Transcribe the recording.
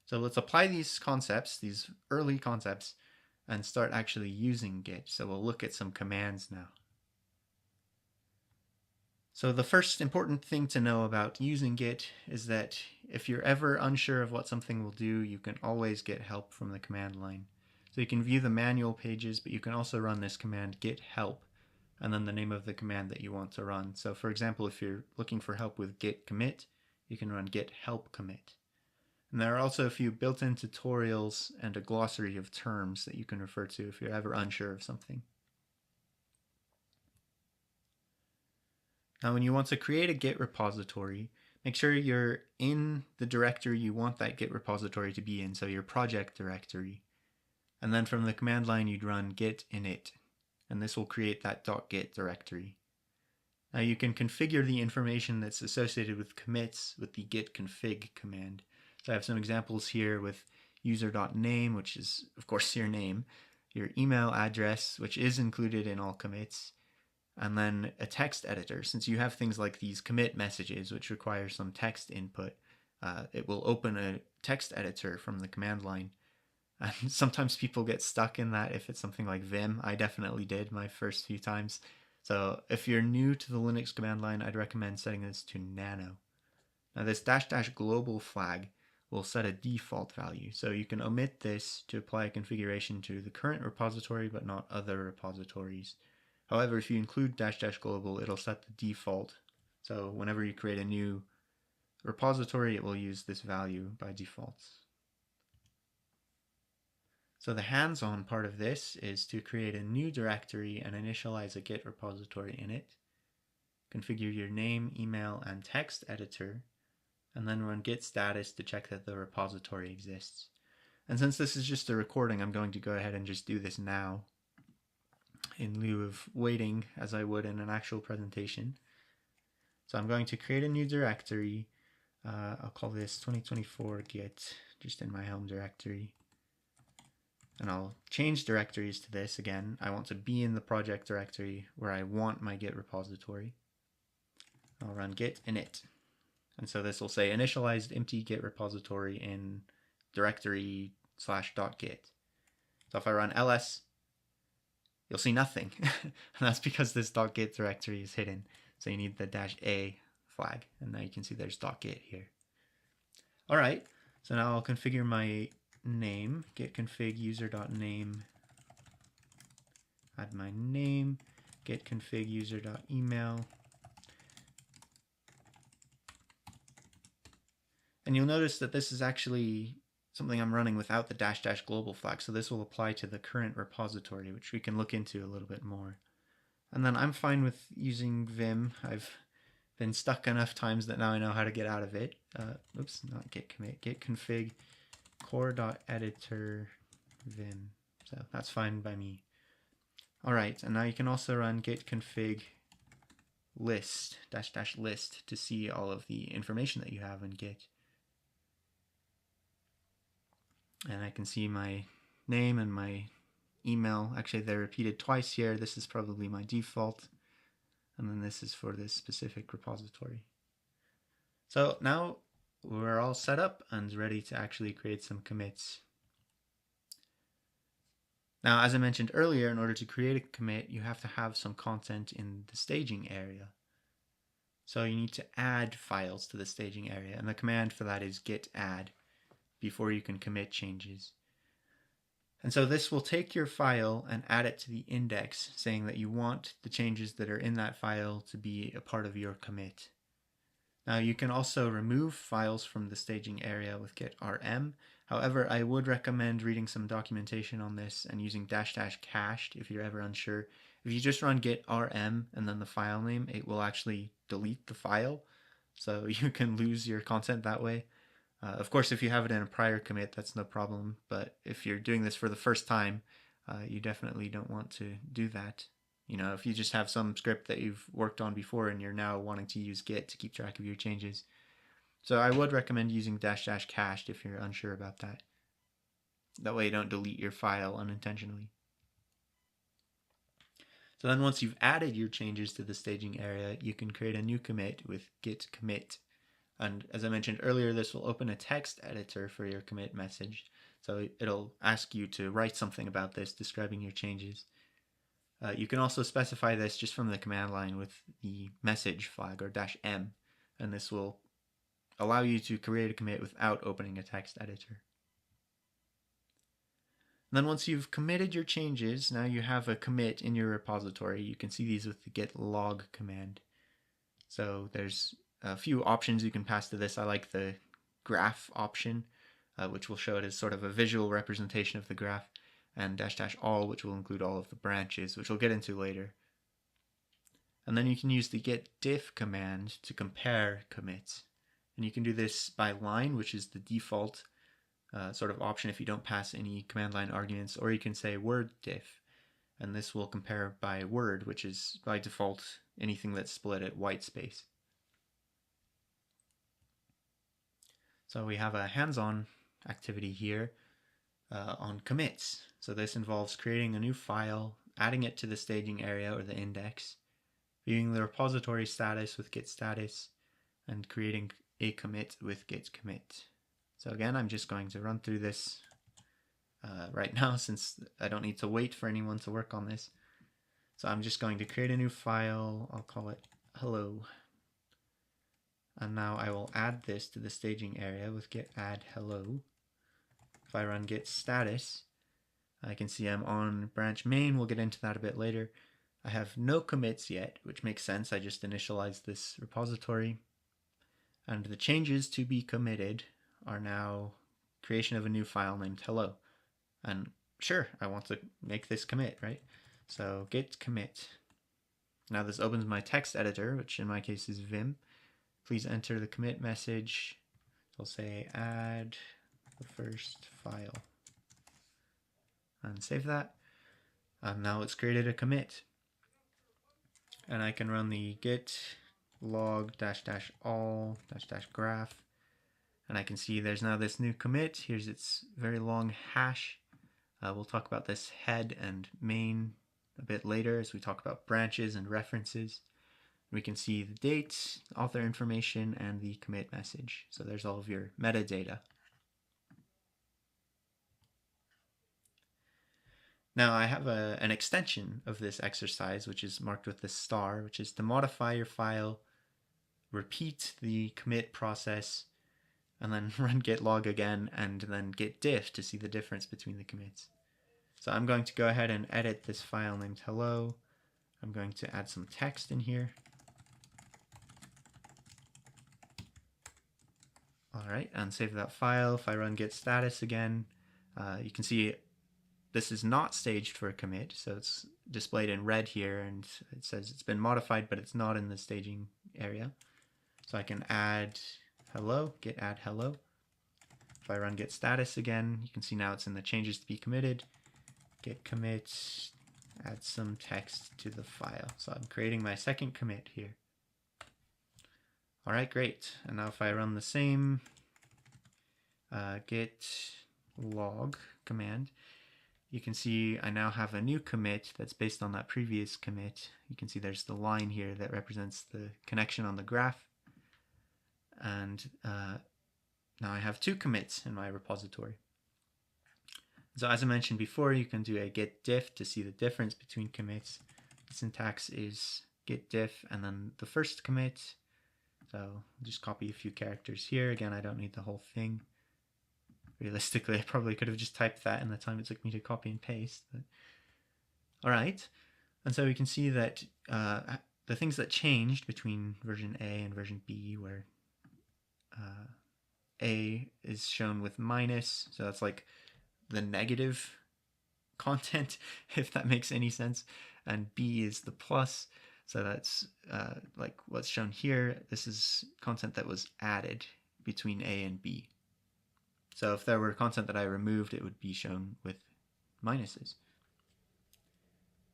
So let's apply these concepts, these early concepts, and start actually using Git. So we'll look at some commands now. So the first important thing to know about using Git is that if you're ever unsure of what something will do, you can always get help from the command line. So you can view the manual pages, but you can also run this command git help and then the name of the command that you want to run. So for example, if you're looking for help with git commit, you can run git help commit. And there are also a few built-in tutorials and a glossary of terms that you can refer to if you're ever unsure of something. Now, when you want to create a Git repository, make sure you're in the directory you want that Git repository to be in, so your project directory. And then from the command line, you'd run git init, and this will create that .git directory. Now you can configure the information that's associated with commits with the git config command. So I have some examples here with user.name, which is of course your name, your email address, which is included in all commits, and then a text editor. Since you have things like these commit messages, which require some text input, it will open a text editor from the command line. And sometimes people get stuck in that if it's something like Vim. I definitely did my first few times. So if you're new to the Linux command line, I'd recommend setting this to nano. Now this -- global flag will set a default value. So you can omit this to apply a configuration to the current repository, but not other repositories. However, if you include -- global, it'll set the default. So whenever you create a new repository, it will use this value by default. So the hands-on part of this is to create a new directory and initialize a Git repository in it. Configure your name, email, and text editor, and then run git status to check that the repository exists. And since this is just a recording, I'm going to go ahead and just do this now in lieu of waiting as I would in an actual presentation. So I'm going to create a new directory. I'll call this 2024 git just in my home directory. And I'll change directories to this again. I want to be in the project directory where I want my Git repository. I'll run git init. And so this will say initialized empty Git repository in directory /.git. So if I run ls, you'll see nothing. And that's because this .git directory is hidden. So you need the -a flag. And now you can see there's .git here. All right, so now I'll configure my name, git config user.name, add my name, git config user.email. And you'll notice that this is actually something I'm running without the -- global flag. So this will apply to the current repository, which we can look into a little bit more. And then I'm fine with using Vim. I've been stuck enough times that now I know how to get out of it. Oops, not git commit, git config core.editor vim. So that's fine by me. All right, and now you can also run git config list -- list to see all of the information that you have in Git. And I can see my name and my email. Actually, they're repeated twice here. This is probably my default. And then this is for this specific repository. So now we're all set up and ready to actually create some commits. Now, as I mentioned earlier, in order to create a commit, you have to have some content in the staging area. So you need to add files to the staging area, and the command for that is git add before you can commit changes. And so this will take your file and add it to the index, saying that you want the changes that are in that file to be a part of your commit. Now you can also remove files from the staging area with git rm. However, I would recommend reading some documentation on this and using -- cached if you're ever unsure. If you just run git rm and then the file name, it will actually delete the file. So you can lose your content that way. Of course, if you have it in a prior commit, that's no problem. But if you're doing this for the first time, you definitely don't want to do that. You know, if you just have some script that you've worked on before and you're now wanting to use Git to keep track of your changes. So I would recommend using -- cached if you're unsure about that. That way you don't delete your file unintentionally. So then once you've added your changes to the staging area, you can create a new commit with git commit And as I mentioned earlier, this will open a text editor for your commit message. So it'll ask you to write something about this, describing your changes. You can also specify this just from the command line with the message flag or -m, and this will allow you to create a commit without opening a text editor. And then once you've committed your changes, now you have a commit in your repository. You can see these with the git log command. So there's a few options you can pass to this. I like the graph option, which will show it as sort of a visual representation of the graph, and --all, which will include all of the branches, which we'll get into later. And then you can use the git diff command to compare commits. And you can do this by line, which is the default sort of option if you don't pass any command line arguments, or you can say word diff, and this will compare by word, which is by default anything that's split at white space. So we have a hands-on activity here on commits. So this involves creating a new file, adding it to the staging area or the index, viewing the repository status with git status, and creating a commit with git commit. So again, I'm just going to run through this right now since I don't need to wait for anyone to work on this. So I'm just going to create a new file. I'll call it hello. And now I will add this to the staging area with git add hello. If I run git status, I can see I'm on branch main. We'll get into that a bit later. I have no commits yet, which makes sense. I just initialized this repository. And the changes to be committed are now creation of a new file named hello. And sure, I want to make this commit, right? So git commit. Now this opens my text editor, which in my case is Vim. Please enter the commit message. I'll say add the first file. And save that. And now it's created a commit. And I can run the git log --all --graph. And I can see there's now this new commit. Here's its very long hash. We'll talk about this head and main a bit later as we talk about branches and references. We can see the date, author information, and the commit message. So there's all of your metadata. Now I have an extension of this exercise, which is marked with this star, which is to modify your file, repeat the commit process, and then run git log again, and then git diff to see the difference between the commits. So I'm going to go ahead and edit this file named hello. I'm going to add some text in here. All right, and save that file. If I run git status again, you can see this is not staged for a commit, so it's displayed in red here, and it says it's been modified, but it's not in the staging area. So I can add hello, git add hello. If I run git status again, you can see now it's in the changes to be committed. Git commit, add some text to the file. So I'm creating my second commit here. All right, great. And now if I run the same git log command, you can see I now have a new commit that's based on that previous commit. You can see there's the line here that represents the connection on the graph. And now I have two commits in my repository. So as I mentioned before, you can do a git diff to see the difference between commits. The syntax is git diff and then the first commit. So I'll just copy a few characters here. Again, I don't need the whole thing. Realistically, I probably could have just typed that in the time it took me to copy and paste. But... All right. And so we can see that the things that changed between version A and version B, where A is shown with minus, so that's like the negative content, if that makes any sense, and B is the plus, so that's like what's shown here. This is content that was added between A and B. So if there were content that I removed, it would be shown with minuses.